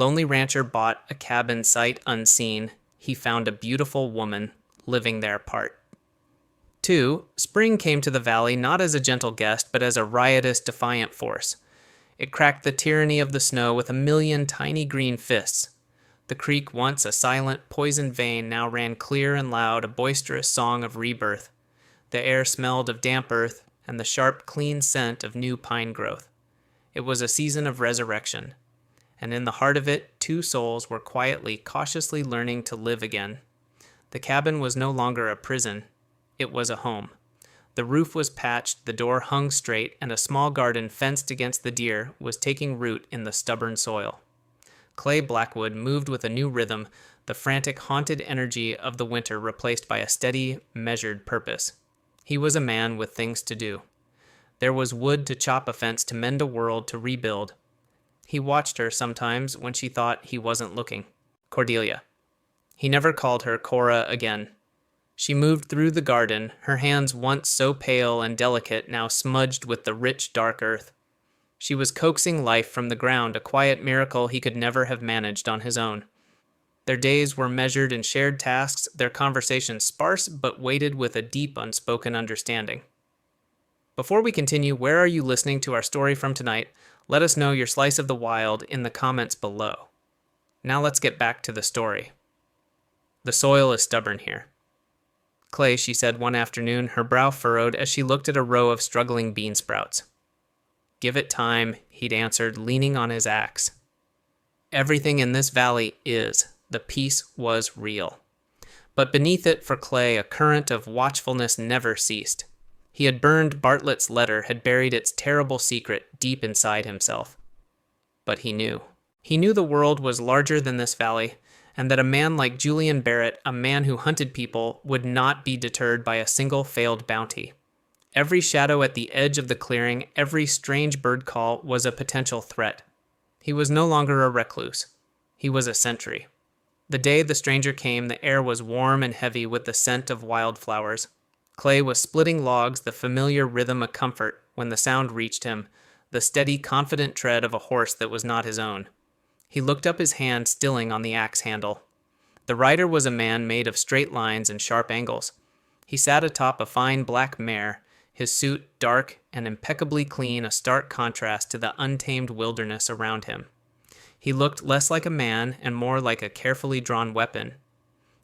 Lonely Rancher bought a cabin sight unseen. He found a beautiful woman living there apart. 2. Spring came to the valley not as a gentle guest, but as a riotous, defiant force. It cracked the tyranny of the snow with a million tiny green fists. The creek, once a silent, poisoned vein, now ran clear and loud, a boisterous song of rebirth. The air smelled of damp earth and the sharp, clean scent of new pine growth. It was a season of resurrection, and in the heart of it, two souls were quietly, cautiously learning to live again. The cabin was no longer a prison. It was a home. The roof was patched, the door hung straight, and a small garden fenced against the deer was taking root in the stubborn soil. Clay Blackwood moved with a new rhythm, the frantic, haunted energy of the winter replaced by a steady, measured purpose. He was a man with things to do. There was wood to chop, a fence to mend, a world to rebuild. He watched her sometimes when she thought he wasn't looking. Cordelia. He never called her Cora again. She moved through the garden, her hands once so pale and delicate now smudged with the rich, dark earth. She was coaxing life from the ground, a quiet miracle he could never have managed on his own. Their days were measured in shared tasks, their conversations sparse but weighted with a deep, unspoken understanding. Before we continue, where are you listening to our story from tonight? Let us know your slice of the wild in the comments below. Now let's get back to the story. The soil is stubborn here. Clay, she said one afternoon, her brow furrowed as she looked at a row of struggling bean sprouts. Give it time, he'd answered, leaning on his axe. Everything in this valley is. The peace was real. But beneath it, for Clay, a current of watchfulness never ceased. He had burned Bartlett's letter, had buried its terrible secret deep inside himself. But he knew. He knew the world was larger than this valley, and that a man like Julian Barrett, a man who hunted people, would not be deterred by a single failed bounty. Every shadow at the edge of the clearing, every strange bird call was a potential threat. He was no longer a recluse. He was a sentry. The day the stranger came, the air was warm and heavy with the scent of wildflowers. Clay was splitting logs, the familiar rhythm a comfort when the sound reached him, the steady, confident tread of a horse that was not his own. He looked up, his hand stilling on the axe handle. The rider was a man made of straight lines and sharp angles. He sat atop a fine black mare, his suit dark and impeccably clean, a stark contrast to the untamed wilderness around him. He looked less like a man and more like a carefully drawn weapon.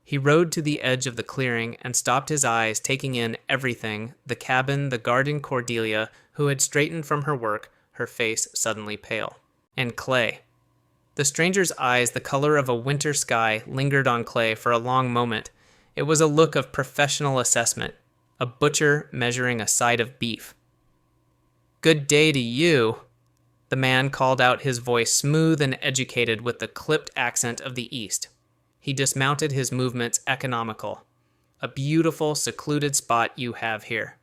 He rode to the edge of the clearing and stopped, his eyes taking in everything, the cabin, the garden, Cordelia, who had straightened from her work, her face suddenly pale. And Clay. The stranger's eyes, the color of a winter sky, lingered on Clay for a long moment. It was a look of professional assessment, a butcher measuring a side of beef. "Good day to you," the man called out, his voice smooth and educated with the clipped accent of the East. He dismounted, his movements economical. "A beautiful, secluded spot you have here.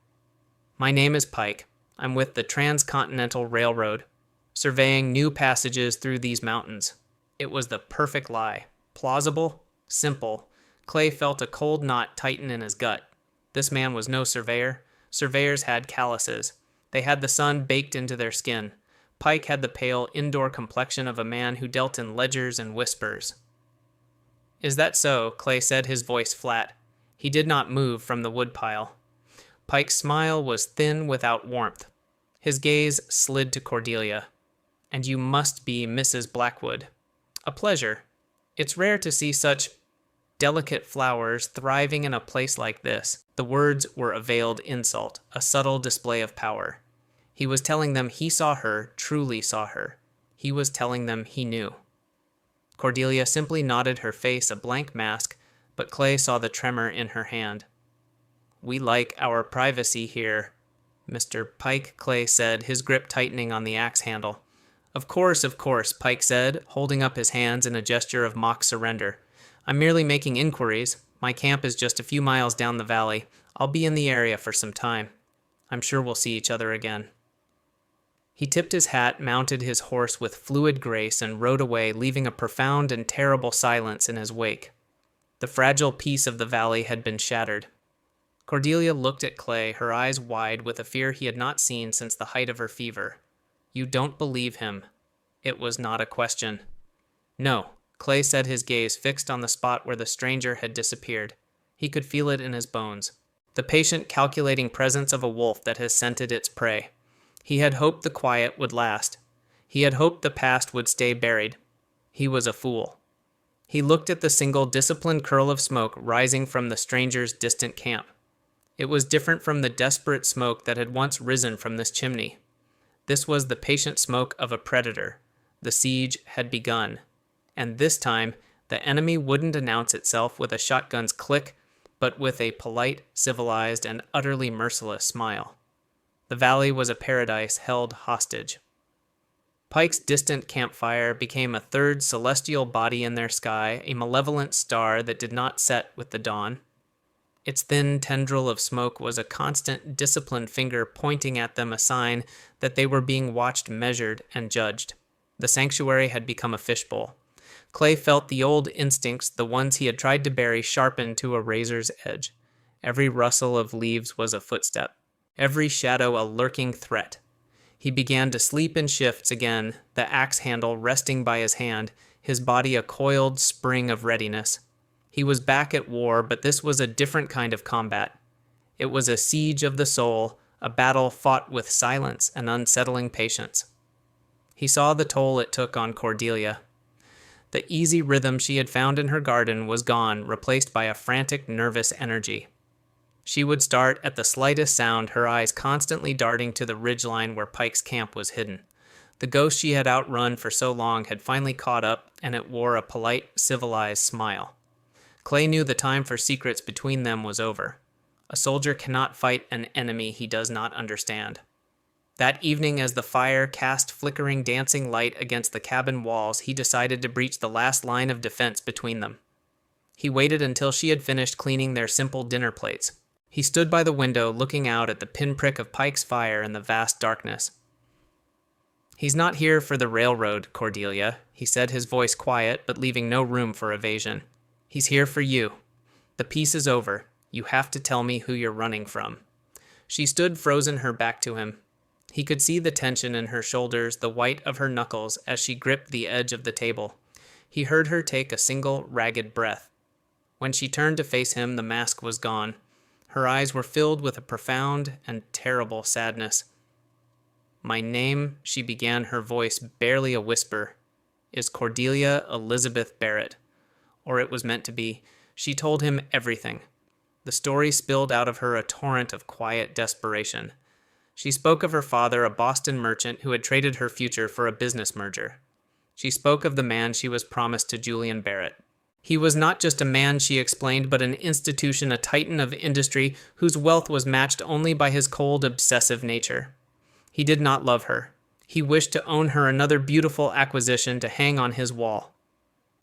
My name is Pike. I'm with the Transcontinental Railroad, surveying new passages through these mountains." It was the perfect lie. Plausible, simple. Clay felt a cold knot tighten in his gut. This man was no surveyor. Surveyors had calluses. They had the sun baked into their skin. Pike had the pale, indoor complexion of a man who dealt in ledgers and whispers. "Is that so?" Clay said, his voice flat. He did not move from the woodpile. Pike's smile was thin without warmth. His gaze slid to Cordelia. "And you must be Mrs. Blackwood." "A pleasure. It's rare to see such delicate flowers thriving in a place like this." The words were a veiled insult, a subtle display of power. He was telling them he saw her, truly saw her. He was telling them he knew. Cordelia simply nodded, her face a blank mask, but Clay saw the tremor in her hand. "We like our privacy here, Mr. Pike," Clay said, his grip tightening on the axe handle. Of course," Pike said, holding up his hands in a gesture of mock surrender. "I'm merely making inquiries. My camp is just a few miles down the valley. I'll be in the area for some time. I'm sure we'll see each other again." He tipped his hat, mounted his horse with fluid grace, and rode away, leaving a profound and terrible silence in his wake. The fragile peace of the valley had been shattered. Cordelia looked at Clay, her eyes wide with a fear he had not seen since the height of her fever. "You don't believe him." It was not a question. No, Clay said, his gaze fixed on the spot where the stranger had disappeared. He could feel it in his bones. The patient, calculating presence of a wolf that has scented its prey. He had hoped the quiet would last. He had hoped the past would stay buried. He was a fool. He looked at the single disciplined curl of smoke rising from the stranger's distant camp. It was different from the desperate smoke that had once risen from this chimney. This was the patient smoke of a predator. The siege had begun. And this time, the enemy wouldn't announce itself with a shotgun's click, but with a polite, civilized, and utterly merciless smile. The valley was a paradise held hostage. Pike's distant campfire became a third celestial body in their sky, a malevolent star that did not set with the dawn. Its thin tendril of smoke was a constant, disciplined finger pointing at them, a sign that they were being watched, measured, and judged. The sanctuary had become a fishbowl. Clay felt the old instincts, the ones he had tried to bury, sharpened to a razor's edge. Every rustle of leaves was a footstep. Every shadow a lurking threat. He began to sleep in shifts again, the axe handle resting by his hand, his body a coiled spring of readiness. He was back at war, but this was a different kind of combat. It was a siege of the soul, a battle fought with silence and unsettling patience. He saw the toll it took on Cordelia. The easy rhythm she had found in her garden was gone, replaced by a frantic, nervous energy. She would start at the slightest sound, her eyes constantly darting to the ridgeline where Pike's camp was hidden. The ghost she had outrun for so long had finally caught up, and it wore a polite, civilized smile. Clay knew the time for secrets between them was over. A soldier cannot fight an enemy he does not understand. That evening, as the fire cast flickering, dancing light against the cabin walls, he decided to breach the last line of defense between them. He waited until she had finished cleaning their simple dinner plates. He stood by the window, looking out at the pinprick of Pike's fire in the vast darkness. "He's not here for the railroad, Cordelia," he said, his voice quiet, but leaving no room for evasion. "He's here for you. The peace is over. You have to tell me who you're running from." She stood frozen, her back to him. He could see the tension in her shoulders, the white of her knuckles as she gripped the edge of the table. He heard her take a single, ragged breath. When she turned to face him, the mask was gone. Her eyes were filled with a profound and terrible sadness. "My name," she began, her voice barely a whisper, "is Cordelia Elizabeth Barrett." Or it was meant to be. She told him everything. The story spilled out of her a torrent of quiet desperation. She spoke of her father, a Boston merchant who had traded her future for a business merger. She spoke of the man she was promised to, Julian Barrett. He was not just a man, she explained, but an institution, a titan of industry whose wealth was matched only by his cold, obsessive nature. He did not love her. He wished to own her, another beautiful acquisition to hang on his wall.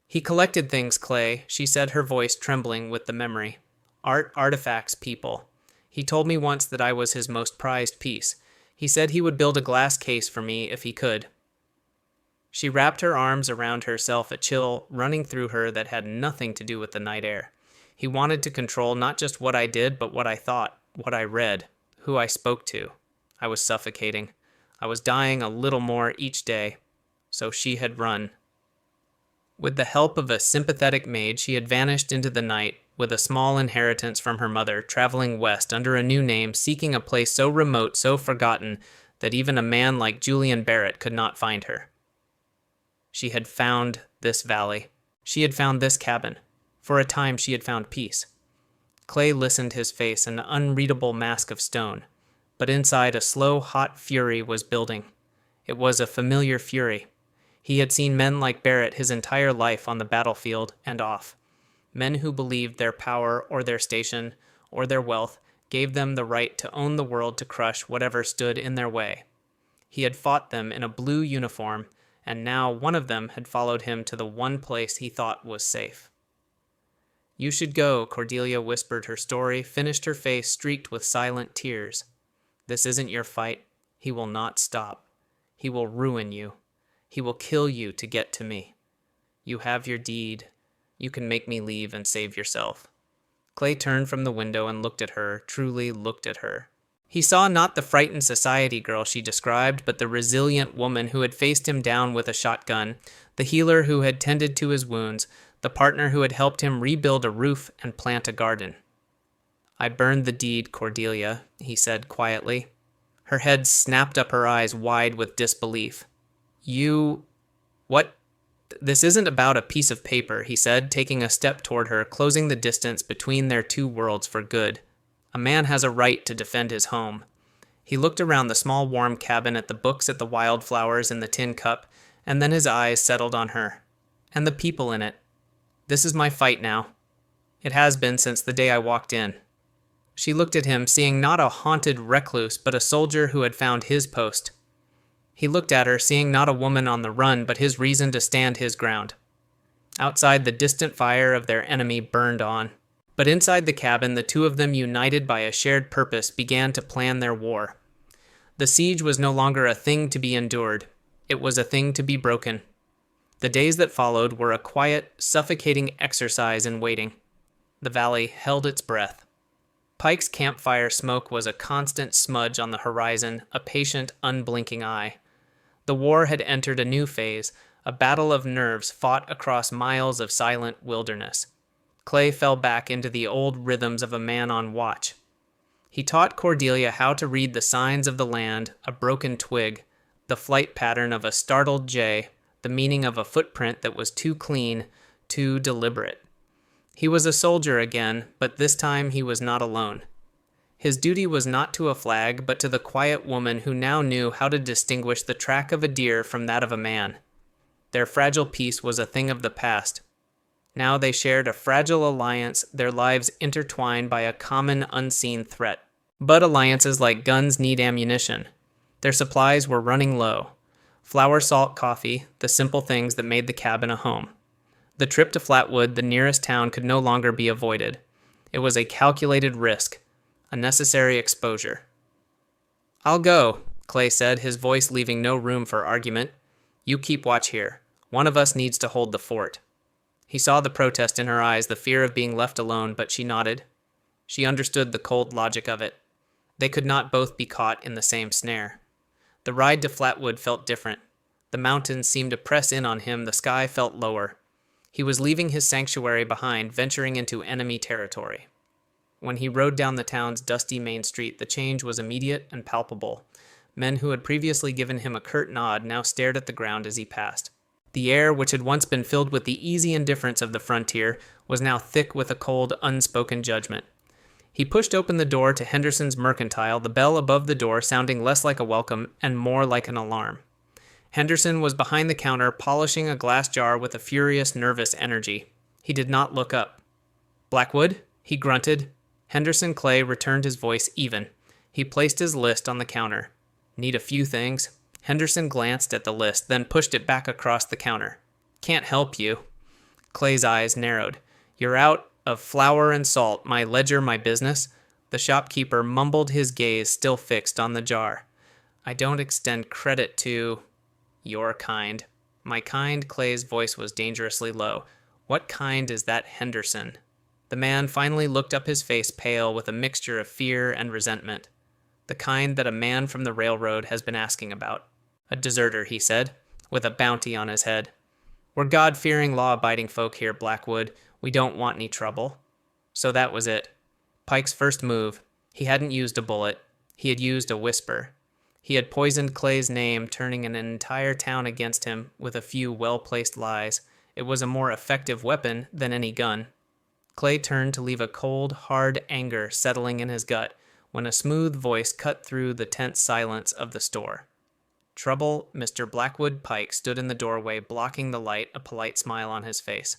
"He collected things, Clay," she said, her voice trembling with the memory. "Art, artifacts, people. He told me once that I was his most prized piece. He said he would build a glass case for me if he could." She wrapped her arms around herself, a chill running through her that had nothing to do with the night air. "He wanted to control not just what I did, but what I thought, what I read, who I spoke to. I was suffocating. I was dying a little more each day. So she had run. With the help of a sympathetic maid, she had vanished into the night, with a small inheritance from her mother, traveling west under a new name, seeking a place so remote, so forgotten, that even a man like Julian Barrett could not find her. She had found this valley. She had found this cabin. For a time, she had found peace. Clay listened, his face an unreadable mask of stone, but inside a slow, hot fury was building. It was a familiar fury. He had seen men like Barrett his entire life on the battlefield and off. Men who believed their power or their station or their wealth gave them the right to own the world, to crush whatever stood in their way. He had fought them in a blue uniform, and now one of them had followed him to the one place he thought was safe. "You should go," Cordelia whispered, her story, finished, her face streaked with silent tears. "This isn't your fight. He will not stop. He will ruin you. He will kill you to get to me. You have your deed. You can make me leave and save yourself." Clay turned from the window and looked at her, truly looked at her. He saw not the frightened society girl she described, but the resilient woman who had faced him down with a shotgun, the healer who had tended to his wounds, the partner who had helped him rebuild a roof and plant a garden. "I burned the deed, Cordelia," he said quietly. Her head snapped up, her eyes wide with disbelief. "You... what? This isn't about a piece of paper," he said, taking a step toward her, closing the distance between their two worlds for good. "A man has a right to defend his home." He looked around the small warm cabin at the books, at the wildflowers in the tin cup, and then his eyes settled on her. "And the people in it. This is my fight now. It has been since the day I walked in." She looked at him, seeing not a haunted recluse, but a soldier who had found his post. He looked at her, seeing not a woman on the run, but his reason to stand his ground. Outside, the distant fire of their enemy burned on. But inside the cabin, the two of them, united by a shared purpose, began to plan their war. The siege was no longer a thing to be endured. It was a thing to be broken. The days that followed were a quiet, suffocating exercise in waiting. The valley held its breath. Pike's campfire smoke was a constant smudge on the horizon, a patient, unblinking eye. The war had entered a new phase, a battle of nerves fought across miles of silent wilderness. Clay fell back into the old rhythms of a man on watch. He taught Cordelia how to read the signs of the land, a broken twig, the flight pattern of a startled jay, the meaning of a footprint that was too clean, too deliberate. He was a soldier again, but this time he was not alone. His duty was not to a flag, but to the quiet woman who now knew how to distinguish the track of a deer from that of a man. Their fragile peace was a thing of the past. Now they shared a fragile alliance, their lives intertwined by a common unseen threat. But alliances like guns need ammunition. Their supplies were running low. Flour, salt, coffee, the simple things that made the cabin a home. The trip to Flatwood, the nearest town, could no longer be avoided. It was a calculated risk, a necessary exposure. "I'll go," Clay said, his voice leaving no room for argument. "You keep watch here. One of us needs to hold the fort." He saw the protest in her eyes, the fear of being left alone, but she nodded. She understood the cold logic of it. They could not both be caught in the same snare. The ride to Flatwood felt different. The mountains seemed to press in on him, the sky felt lower. He was leaving his sanctuary behind, venturing into enemy territory. When he rode down the town's dusty main street, the change was immediate and palpable. Men who had previously given him a curt nod now stared at the ground as he passed. The air, which had once been filled with the easy indifference of the frontier, was now thick with a cold, unspoken judgment. He pushed open the door to Henderson's Mercantile, the bell above the door sounding less like a welcome and more like an alarm. Henderson was behind the counter, polishing a glass jar with a furious, nervous energy. He did not look up. "Blackwood?" he grunted. Henderson Clay returned his voice even. He placed his list on the counter. "Need a few things." Henderson glanced at the list, then pushed it back across the counter. "Can't help you." Clay's eyes narrowed. "You're out of flour and salt, my ledger, my business." The shopkeeper mumbled, his gaze still fixed on the jar. "I don't extend credit to your kind." "My kind?" Clay's voice was dangerously low. "What kind is that Henderson?" The man finally looked up, his face pale with a mixture of fear and resentment. "The kind that a man from the railroad has been asking about. A deserter," he said, "with a bounty on his head. We're God-fearing, law-abiding folk here, Blackwood. We don't want any trouble." So that was it. Pike's first move. He hadn't used a bullet. He had used a whisper. He had poisoned Clay's name, turning an entire town against him with a few well-placed lies. It was a more effective weapon than any gun. Clay turned to leave a cold, hard anger settling in his gut when a smooth voice cut through the tense silence of the store. Trouble, Mr. Blackwood Pike stood in the doorway, blocking the light, a polite smile on his face.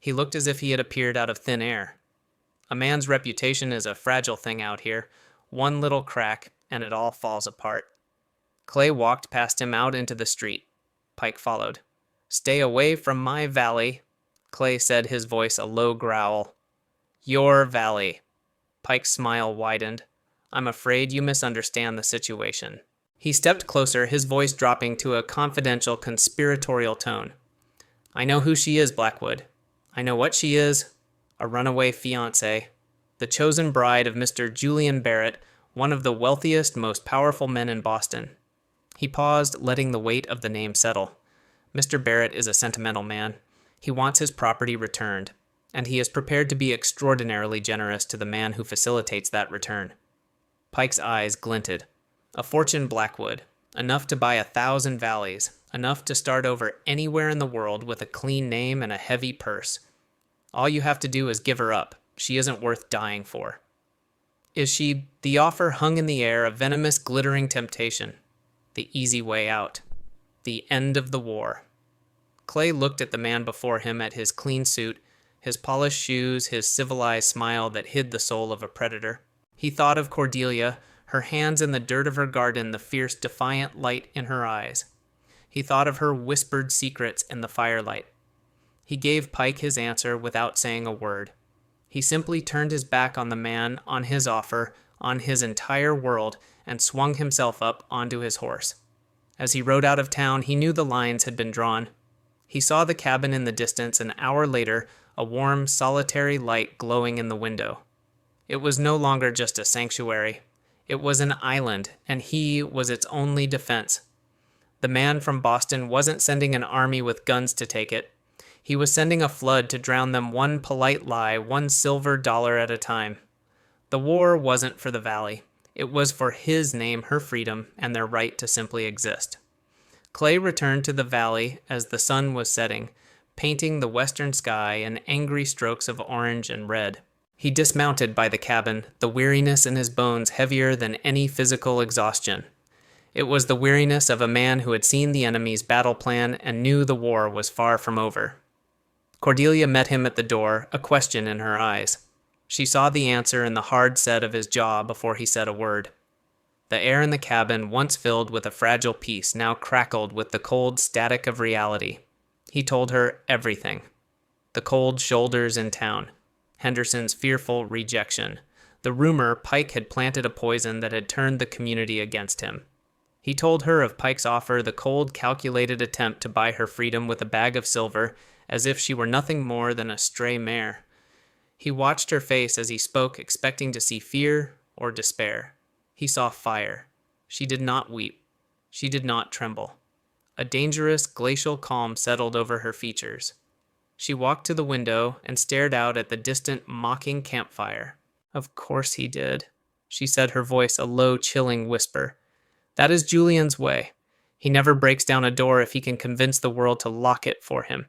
He looked as if he had appeared out of thin air. A man's reputation is a fragile thing out here. One little crack, and it all falls apart. Clay walked past him out into the street. Pike followed. "Stay away from my valley," Clay said, his voice a low growl. "Your valley." Pike's smile widened. "I'm afraid you misunderstand the situation." He stepped closer, his voice dropping to a confidential, conspiratorial tone. "I know who she is, Blackwood. I know what she is. A runaway fiancé. The chosen bride of Mr. Julian Barrett, one of the wealthiest, most powerful men in Boston. He paused, letting the weight of the name settle. Mr. Barrett is a sentimental man. He wants his property returned, and he is prepared to be extraordinarily generous to the man who facilitates that return. Pike's eyes glinted. A fortune Blackwood, enough to buy 1,000 valleys, enough to start over anywhere in the world with a clean name and a heavy purse. All you have to do is give her up. She isn't worth dying for. Is she? The offer hung in the air, a venomous, glittering temptation. The easy way out. The end of the war. Clay looked at the man before him, at his clean suit, his polished shoes, his civilized smile that hid the soul of a predator. He thought of Cordelia, her hands in the dirt of her garden, the fierce, defiant light in her eyes. He thought of her whispered secrets in the firelight. He gave Pike his answer without saying a word. He simply turned his back on the man, on his offer, on his entire world, and swung himself up onto his horse. As he rode out of town, he knew the lines had been drawn. He saw the cabin in the distance, an hour later, a warm, solitary light glowing in the window. It was no longer just a sanctuary. It was an island, and he was its only defense. The man from Boston wasn't sending an army with guns to take it. He was sending a flood to drown them, one polite lie, one silver dollar at a time. The war wasn't for the valley. It was for his name, her freedom, and their right to simply exist. Clay returned to the valley as the sun was setting, painting the western sky in angry strokes of orange and red. He dismounted by the cabin, the weariness in his bones heavier than any physical exhaustion. It was the weariness of a man who had seen the enemy's battle plan and knew the war was far from over. Cordelia met him at the door, a question in her eyes. She saw the answer in the hard set of his jaw before he said a word. The air in the cabin, once filled with a fragile peace, now crackled with the cold static of reality. He told her everything. The cold shoulders in town. Henderson's fearful rejection. The rumor Pike had planted a poison that had turned the community against him. He told her of Pike's offer, the cold, calculated attempt to buy her freedom with a bag of silver, as if she were nothing more than a stray mare. He watched her face as he spoke, expecting to see fear or despair. He saw fire. She did not weep. She did not tremble. A dangerous, glacial calm settled over her features. She walked to the window and stared out at the distant, mocking campfire. Of course he did, she said, her voice a low, chilling whisper. That is Julian's way. He never breaks down a door if he can convince the world to lock it for him.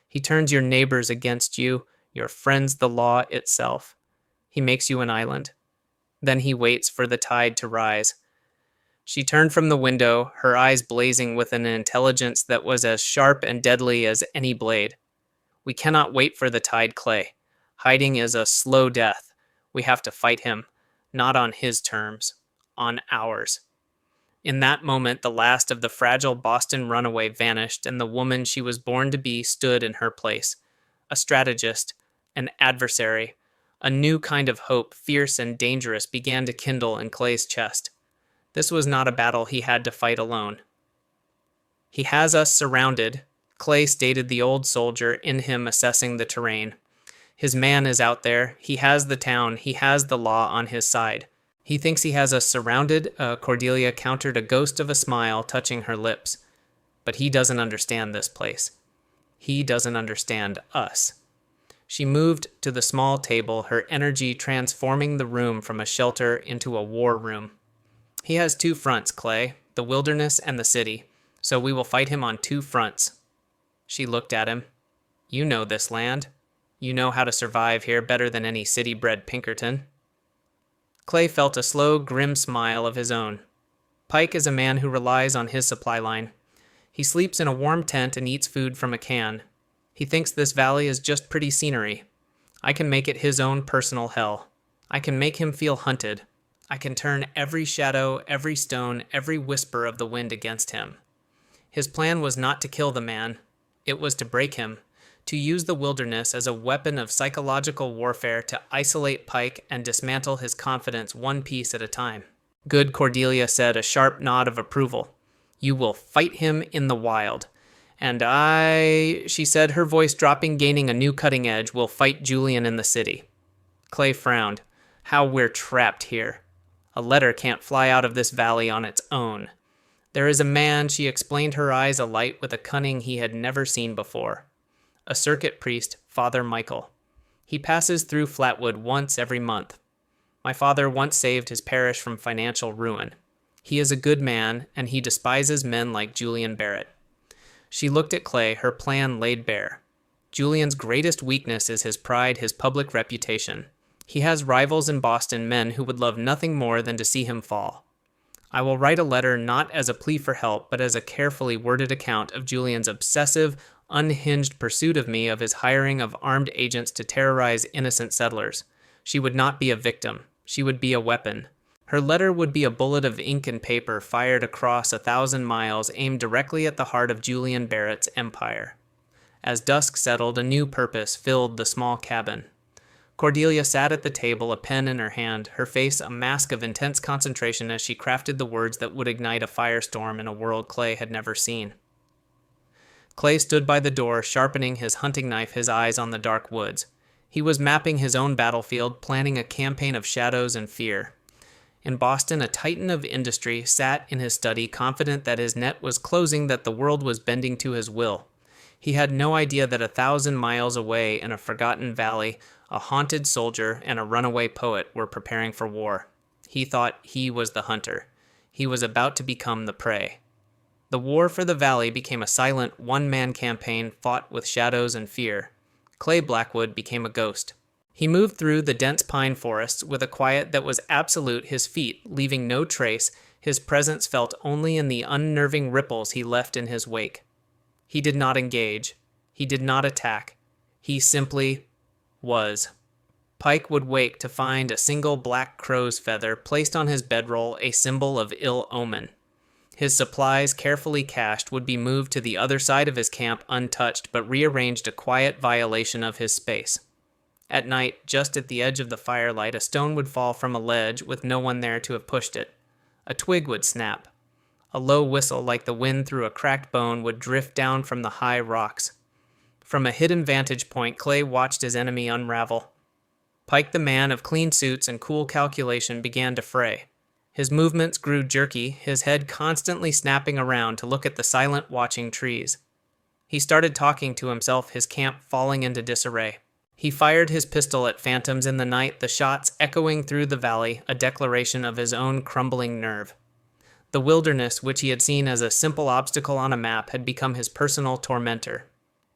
He turns your neighbors against you, your friends the law itself. He makes you an island. Then he waits for the tide to rise. She turned from the window, her eyes blazing with an intelligence that was as sharp and deadly as any blade. We cannot wait for the tide, Clay. Hiding is a slow death. We have to fight him, not on his terms, on ours. In that moment, the last of the fragile Boston runaway vanished, and the woman she was born to be stood in her place. A strategist, an adversary. A new kind of hope, fierce and dangerous, began to kindle in Clay's chest. This was not a battle he had to fight alone. He has us surrounded, Clay stated, the old soldier in him assessing the terrain. His man is out there. He has the town. He has the law on his side. He thinks he has us surrounded, Cordelia countered, a ghost of a smile touching her lips. But he doesn't understand this place. He doesn't understand us. She moved to the small table, her energy transforming the room from a shelter into a war room. He has two fronts, Clay, the wilderness and the city, so we will fight him on two fronts. She looked at him. You know this land. You know how to survive here better than any city-bred Pinkerton. Clay felt a slow, grim smile of his own. Pike is a man who relies on his supply line. He sleeps in a warm tent and eats food from a can. He thinks this valley is just pretty scenery. I can make it his own personal hell. I can make him feel hunted. I can turn every shadow, every stone, every whisper of the wind against him. His plan was not to kill the man. It was to break him, to use the wilderness as a weapon of psychological warfare to isolate Pike and dismantle his confidence one piece at a time. Good, Cordelia said, a sharp nod of approval. You will fight him in the wild. And I, she said, her voice dropping, gaining a new cutting edge, will fight Julian in the city. Clay frowned. How we're trapped here. A letter can't fly out of this valley on its own. There is a man, she explained, her eyes alight with a cunning he had never seen before. A circuit priest, Father Michael. He passes through Flatwood once every month. My father once saved his parish from financial ruin. He is a good man, and he despises men like Julian Barrett. She looked at Clay, her plan laid bare. Julian's greatest weakness is his pride, his public reputation. He has rivals in Boston, men who would love nothing more than to see him fall. I will write a letter not as a plea for help, but as a carefully worded account of Julian's obsessive, unhinged pursuit of me, of his hiring of armed agents to terrorize innocent settlers. She would not be a victim. She would be a weapon. Her letter would be a bullet of ink and paper fired across 1,000 miles, aimed directly at the heart of Julian Barrett's empire. As dusk settled, a new purpose filled the small cabin. Cordelia sat at the table, a pen in her hand, her face a mask of intense concentration as she crafted the words that would ignite a firestorm in a world Clay had never seen. Clay stood by the door, sharpening his hunting knife, his eyes on the dark woods. He was mapping his own battlefield, planning a campaign of shadows and fear. In Boston, a titan of industry sat in his study, confident that his net was closing, that the world was bending to his will. He had no idea that 1,000 miles away in a forgotten valley, a haunted soldier and a runaway poet were preparing for war. He thought he was the hunter. He was about to become the prey. The war for the valley became a silent, one-man campaign fought with shadows and fear. Clay Blackwood became a ghost. He moved through the dense pine forests with a quiet that was absolute, his feet leaving no trace, his presence felt only in the unnerving ripples he left in his wake. He did not engage. He did not attack. He simply was. Pike would wake to find a single black crow's feather placed on his bedroll, a symbol of ill omen. His supplies, carefully cached, would be moved to the other side of his camp untouched, but rearranged, a quiet violation of his space. At night, just at the edge of the firelight, a stone would fall from a ledge with no one there to have pushed it. A twig would snap. A low whistle like the wind through a cracked bone would drift down from the high rocks. From a hidden vantage point, Clay watched his enemy unravel. Pike, the man of clean suits and cool calculation, began to fray. His movements grew jerky, his head constantly snapping around to look at the silent, watching trees. He started talking to himself, his camp falling into disarray. He fired his pistol at phantoms in the night, the shots echoing through the valley, a declaration of his own crumbling nerve. The wilderness, which he had seen as a simple obstacle on a map, had become his personal tormentor.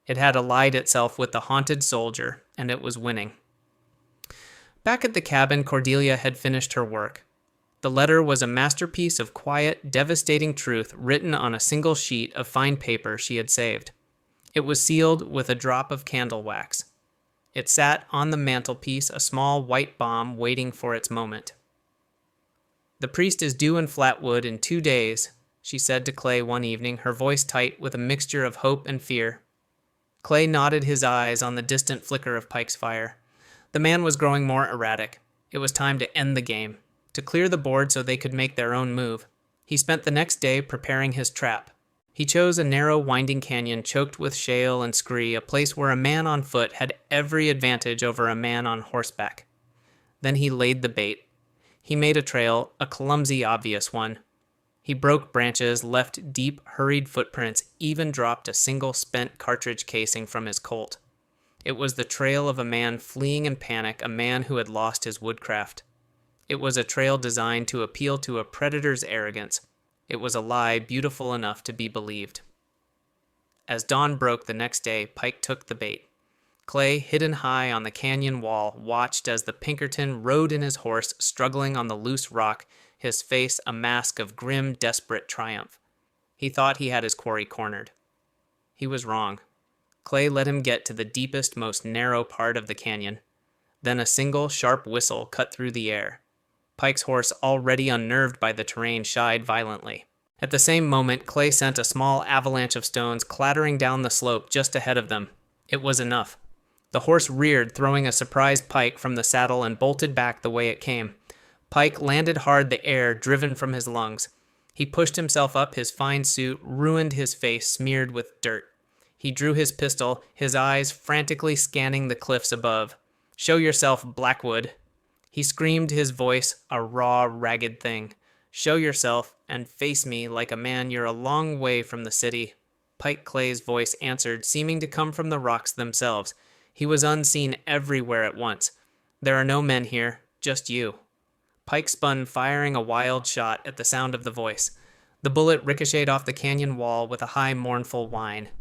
It had allied itself with the haunted soldier, and it was winning. Back at the cabin, Cordelia had finished her work. The letter was a masterpiece of quiet, devastating truth written on a single sheet of fine paper she had saved. It was sealed with a drop of candle wax. It sat on the mantelpiece, a small white bomb waiting for its moment. "The priest is due in Flatwood in 2 days," she said to Clay one evening, her voice tight with a mixture of hope and fear. Clay nodded, his eyes on the distant flicker of Pike's fire. The man was growing more erratic. It was time to end the game, to clear the board so they could make their own move. He spent the next day preparing his trap. He chose a narrow, winding canyon choked with shale and scree, a place where a man on foot had every advantage over a man on horseback. Then he laid the bait. He made a trail, a clumsy, obvious one. He broke branches, left deep, hurried footprints, even dropped a single spent cartridge casing from his Colt. It was the trail of a man fleeing in panic, a man who had lost his woodcraft. It was a trail designed to appeal to a predator's arrogance. It was a lie beautiful enough to be believed. As dawn broke the next day, Pike took the bait. Clay, hidden high on the canyon wall, watched as the Pinkerton rode in his horse, struggling on the loose rock, his face a mask of grim, desperate triumph. He thought he had his quarry cornered. He was wrong. Clay let him get to the deepest, most narrow part of the canyon. Then a single, sharp whistle cut through the air. Pike's horse, already unnerved by the terrain, shied violently. At the same moment, Clay sent a small avalanche of stones clattering down the slope just ahead of them. It was enough. The horse reared, throwing a surprised Pike from the saddle, and bolted back the way it came. Pike landed hard, the air driven from his lungs. He pushed himself up, his fine suit ruined, his face smeared with dirt. He drew his pistol, his eyes frantically scanning the cliffs above. "Show yourself, Blackwood." He screamed, his voice a raw, ragged thing. "Show yourself and face me like a man. You're a long way from the city." Pike Clay's voice answered, seeming to come from the rocks themselves. He was unseen everywhere at once. "There are no men here, just you." Pike spun, firing a wild shot at the sound of the voice. The bullet ricocheted off the canyon wall with a high, mournful whine.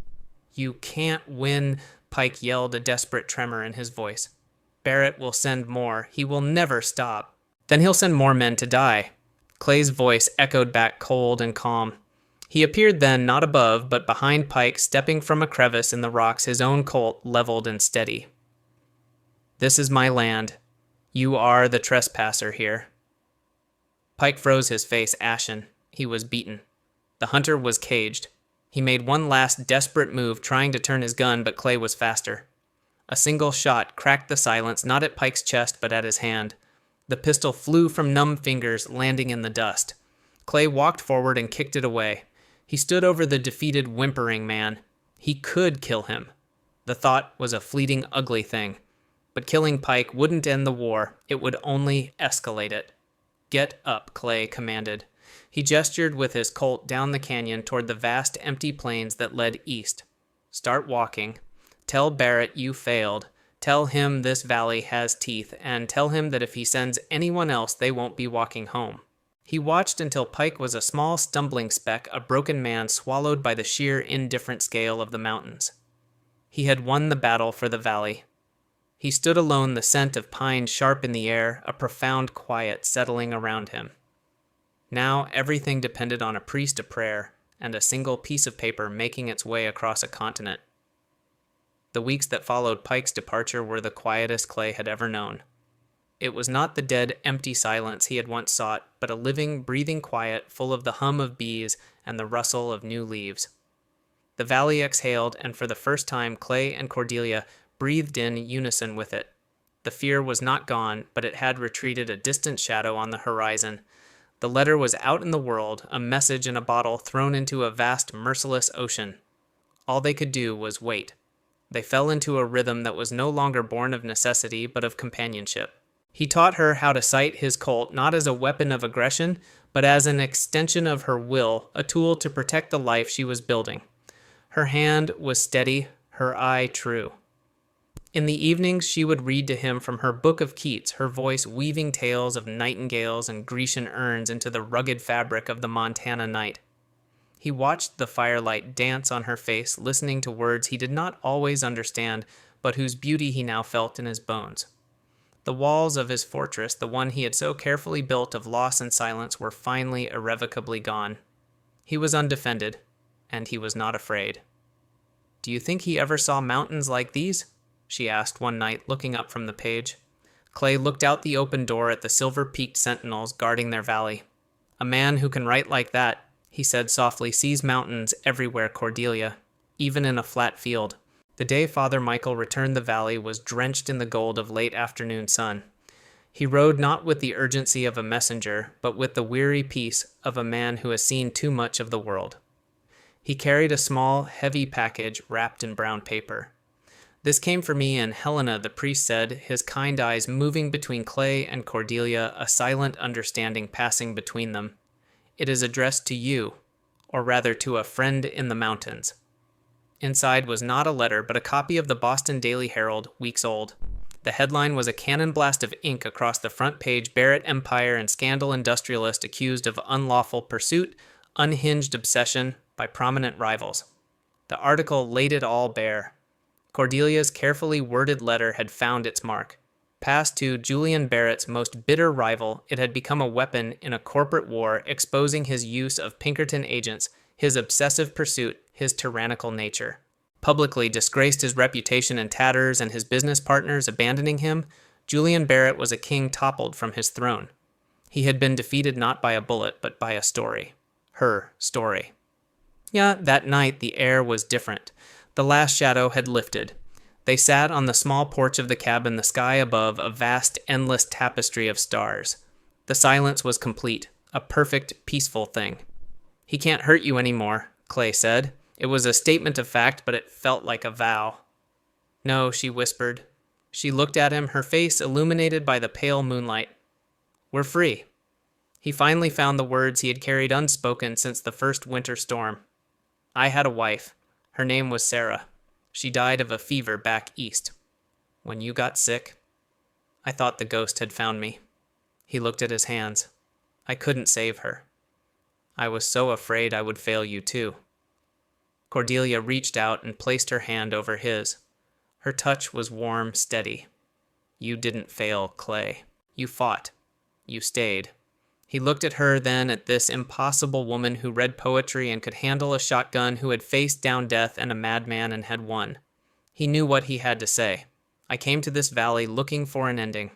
"You can't win," Pike yelled, a desperate tremor in his voice. "Barrett will send more. He will never stop." "Then he'll send more men to die." Clay's voice echoed back cold and calm. He appeared then not above, but behind Pike, stepping from a crevice in the rocks, his own Colt leveled and steady. "This is my land. You are the trespasser here." Pike froze, his face ashen. He was beaten. The hunter was caged. He made one last desperate move, trying to turn his gun, but Clay was faster. A single shot cracked the silence, not at Pike's chest, but at his hand. The pistol flew from numb fingers, landing in the dust. Clay walked forward and kicked it away. He stood over the defeated, whimpering man. He could kill him. The thought was a fleeting, ugly thing. But killing Pike wouldn't end the war. It would only escalate it. "Get up," Clay commanded. He gestured with his Colt down the canyon toward the vast, empty plains that led east. "Start walking. Tell Barrett you failed. Tell him this valley has teeth, and tell him that if he sends anyone else, they won't be walking home." He watched until Pike was a small stumbling speck, a broken man swallowed by the sheer indifferent scale of the mountains. He had won the battle for the valley. He stood alone, the scent of pine sharp in the air, a profound quiet settling around him. Now everything depended on a priest of prayer and a single piece of paper making its way across a continent. The weeks that followed Pike's departure were the quietest Clay had ever known. It was not the dead, empty silence he had once sought, but a living, breathing quiet full of the hum of bees and the rustle of new leaves. The valley exhaled, and for the first time Clay and Cordelia breathed in unison with it. The fear was not gone, but it had retreated, a distant shadow on the horizon. The letter was out in the world, a message in a bottle thrown into a vast, merciless ocean. All they could do was wait. They fell into a rhythm that was no longer born of necessity, but of companionship. He taught her how to sight his Colt not as a weapon of aggression, but as an extension of her will, a tool to protect the life she was building. Her hand was steady, her eye true. In the evenings, she would read to him from her book of Keats, her voice weaving tales of nightingales and Grecian urns into the rugged fabric of the Montana night. He watched the firelight dance on her face, listening to words he did not always understand, but whose beauty he now felt in his bones. The walls of his fortress, the one he had so carefully built of loss and silence, were finally irrevocably gone. He was undefended, and he was not afraid. "Do you think he ever saw mountains like these?" she asked one night, looking up from the page. Clay looked out the open door at the silver-peaked sentinels guarding their valley. "A man who can write like that," he said softly, "sees mountains everywhere, Cordelia, even in a flat field." The day Father Michael returned the valley was drenched in the gold of late afternoon sun. He rode not with the urgency of a messenger, but with the weary peace of a man who has seen too much of the world. He carried a small, heavy package wrapped in brown paper. "This came for me and Helena," the priest said, his kind eyes moving between Clay and Cordelia, a silent understanding passing between them. "It is addressed to you, or rather to a friend in the mountains." Inside was not a letter, but a copy of the Boston Daily Herald, weeks old. The headline was a cannon blast of ink across the front page: "Barrett Empire and Scandal Industrialist accused of unlawful pursuit, unhinged obsession by prominent rivals." The article laid it all bare. Cordelia's carefully worded letter had found its mark. Passed to Julian Barrett's most bitter rival, it had become a weapon in a corporate war, exposing his use of Pinkerton agents, his obsessive pursuit, his tyrannical nature. Publicly disgraced his reputation in tatters and his business partners abandoning him, Julian Barrett was a king toppled from his throne. He had been defeated not by a bullet, but by a story. Her story. Yet that night the air was different. The last shadow had lifted. They sat on the small porch of the cabin, the sky above, a vast, endless tapestry of stars. The silence was complete, a perfect, peaceful thing. "He can't hurt you anymore," Clay said. It was a statement of fact, but it felt like a vow. "No," she whispered. She looked at him, her face illuminated by the pale moonlight. We're free. He finally found the words he had carried unspoken since the first winter storm. I had a wife. Her name was Sarah. She died of a fever back east. When you got sick, I thought the ghost had found me. He looked at his hands. I couldn't save her. I was so afraid I would fail you too. Cordelia reached out and placed her hand over his. Her touch was warm, steady. You didn't fail, Clay. You fought. You stayed. He looked at her, then at this impossible woman who read poetry and could handle a shotgun, who had faced down death and a madman and had won. He knew what he had to say. I came to this valley looking for an ending,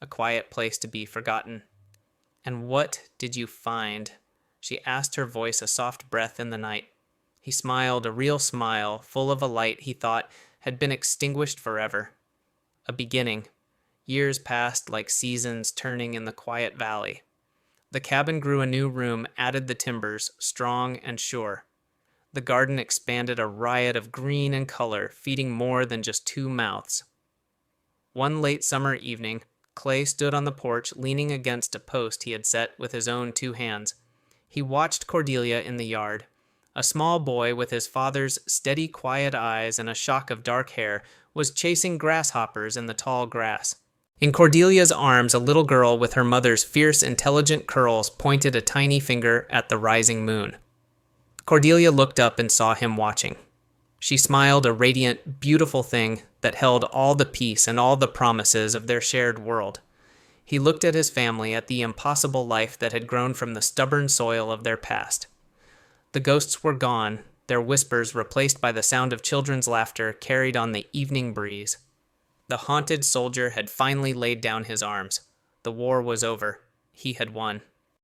a quiet place to be forgotten. And what did you find? She asked, her voice a soft breath in the night. He smiled, a real smile, full of a light he thought had been extinguished forever. A beginning. Years passed like seasons turning in the quiet valley. The cabin grew a new room, added the timbers, strong and sure. The garden expanded a riot of green and color, feeding more than just two mouths. One late summer evening, Clay stood on the porch, leaning against a post he had set with his own two hands. He watched Cordelia in the yard. A small boy with his father's steady, quiet eyes and a shock of dark hair was chasing grasshoppers in the tall grass. In Cordelia's arms, a little girl with her mother's fierce, intelligent curls pointed a tiny finger at the rising moon. Cordelia looked up and saw him watching. She smiled, a radiant, beautiful thing that held all the peace and all the promises of their shared world. He looked at his family, at the impossible life that had grown from the stubborn soil of their past. The ghosts were gone, their whispers replaced by the sound of children's laughter carried on the evening breeze. The haunted soldier had finally laid down his arms. The war was over. He had won.